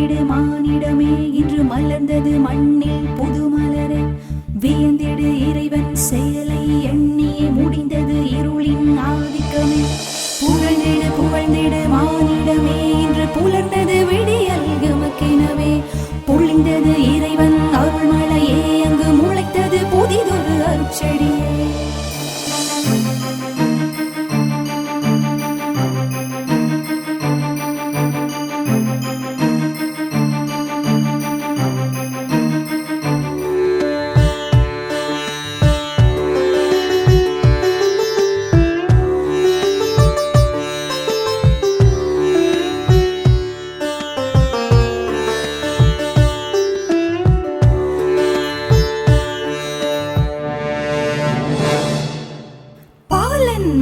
புகழ்ந்திடு மானிடமே இன்று மலர்ந்தது மண்ணில் புது மலரே வியந்திடு இறைவன் செயலை எண்ணியே முடிந்தது இருளின் ஆதிக்கமே புகழ்ந்திடு புகழ்ந்திடு மானிடமே இன்று புலர்ந்தது விடியல் எமக்கெனவே பொழிந்தது இறைவன் அருள்மழையே அங்கு முளைத்தது புதிதொரு அருட்செடியே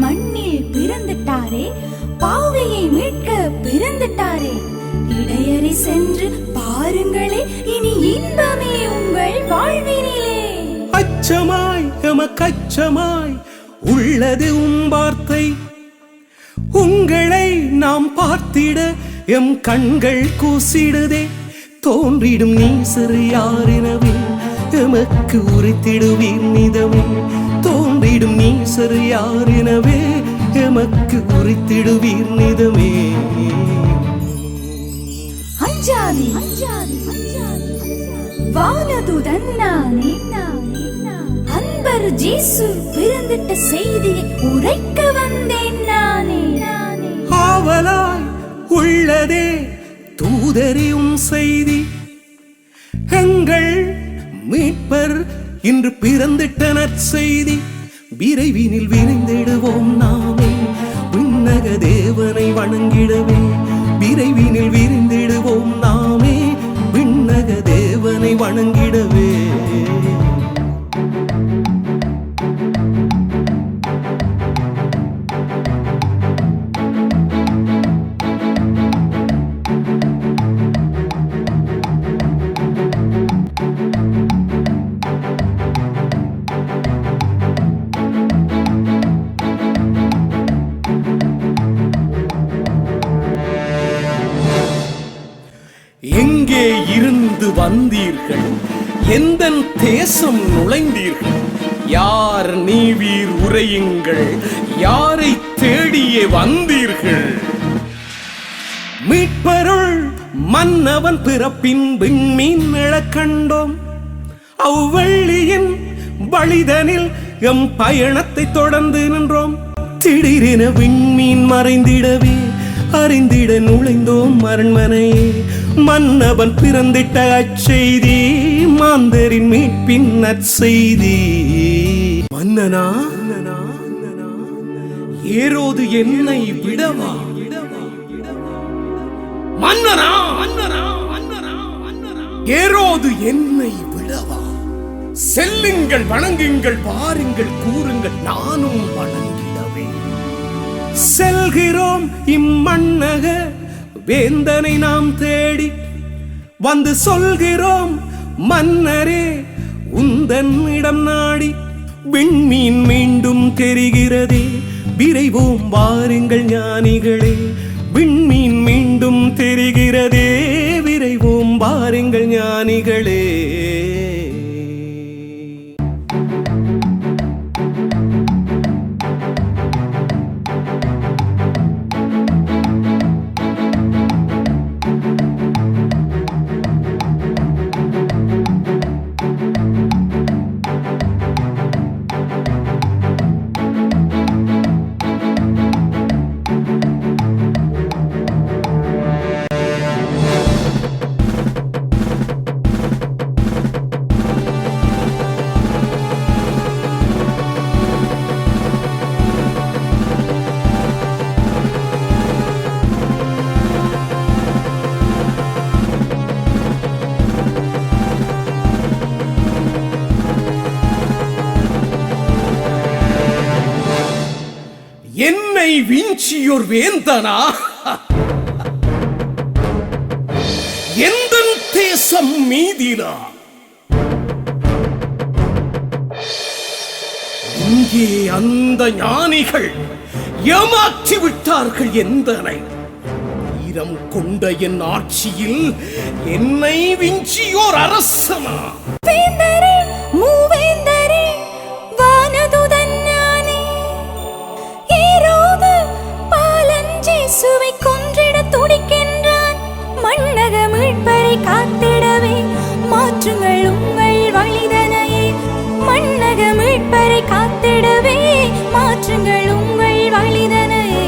மண்ணில் பிறந்துட்டாரே பாவையை மீட்க பிறந்துட்டாரே இடையறி சென்று பாருங்களே இனி இன்பமே உங்கள் வாழ்வினிலே அச்சமாய் எமக்கச்சமாய் உள்ளது வார்த்தை உங்களை நாம் பார்த்திட எம் கண்கள் கூசிடுதே தோன்றிடும் நீ சிறு யாரெனவே எமக்கு உரைத்திடுவீர் நிதமே தோன்றிடும் நீ சரி யாரெனவே எமக்கு உரைத்திடுவீர் நிதமே அஞ்சாதி வானதுதன் நானே அன்பர் ஜேசு பிறந்திட்ட செய்தியை உரைக்க வந்தேன் நானே ஆவலாய் உள்ளதே தூதறியும் செய்தி எங்கள் மீட்பர் இன்று பிறந்திட்ட நற்செய்தி விரைவினில் விரைந்திடுவோம் நாமே விண்ணக தேவனை வணங்கிடவே விரைவினில் விரைந்திடுவோம் நாமே விண்ணக தேவனை வணங்கிடவே எங்கே இருந்து வந்தீர்கள் எந்த தேசம் நுழைந்தீர்கள் யார் நீவீர் உரையுங்கள் யாரை தேடியே வந்தீர்கள் மீட்பருள் மன்னவன் பிறப்பின் விண்மீன் இழக்கண்டோம் அவ்வள்ளியின் வழிதனில் எம் பயணத்தை தொடர்ந்து நின்றோம் திடீரென விண்மீன் மறைந்திடவே அறிந்திட நுழைந்தோம் அரண்மனையே மன்னவன் பிறந்திட்ட அச்செய்தி மாந்தரின் மீட்பின் நற்செய்தி மன்னனா ஏரோது என்னை விடவா மன்னனா ஏரோது என்னை விடவா செல்லுங்கள் வணங்குங்கள் பாருங்கள் கூறுங்கள் நானும் வணங்கிடவே செல்கிறோம் இம்மண்ணக வேந்தனை நாம் தேடி வந்து சொல்கிறோம் மன்னரே உந்தன் இடம் நாடி விண்மீன் மீண்டும் தெரிகிறதே விரைவோம் வாருங்கள் ஞானிகளே விண்மீன் மீண்டும் தெரிகிறதே விரைவோம் வாருங்கள் ஞானிகளே என்னை வீழ்ச்சியோர் வேந்தனா எந்த தேசம் மீதினா இங்கே அந்த ஞானிகள் ஏமாற்றி விட்டார்கள் எந்தனை ஆயிரம் கொண்ட என் ஆட்சியில் என்னை விஞ்சியோர் அரசனா? வேந்தரே மூவேந்தரே வானதுதன் ஞானே, ஏரோது பாலன் இயேசுவை கொன்றிட துடிக்கின்றான். மண்ணக மீட்பரை காத்திடவே மாற்றுங்கள் உங்கள் வழிதனையே. மண்ணக மீட்பரை காத்திடவே மாற்றுங்கள் உங்கள் வழிதனையே.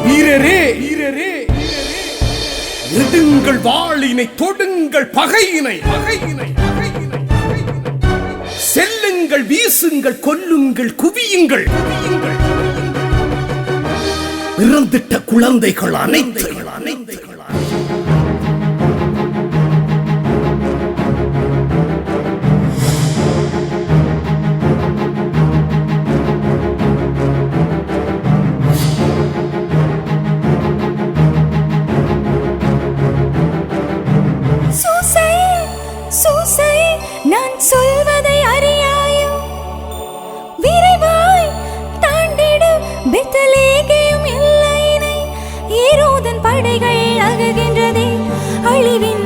வீரரே வீரரே, எடுங்கள் வாளினை, தொடுங்கள் பகையினை, செல்லுங்கள், வீசுங்கள், கொல்லுங்கள், குவியுங்கள். பிறந்திட்ட குழந்தைகள் அனைத்து நான் சொல்வதை அறியாயோ? விரைவாய் தாண்டிடு பெத்லகேம் எல்லையினை. ஏரோதன் படைகள் அககின்றதே, அழிவின்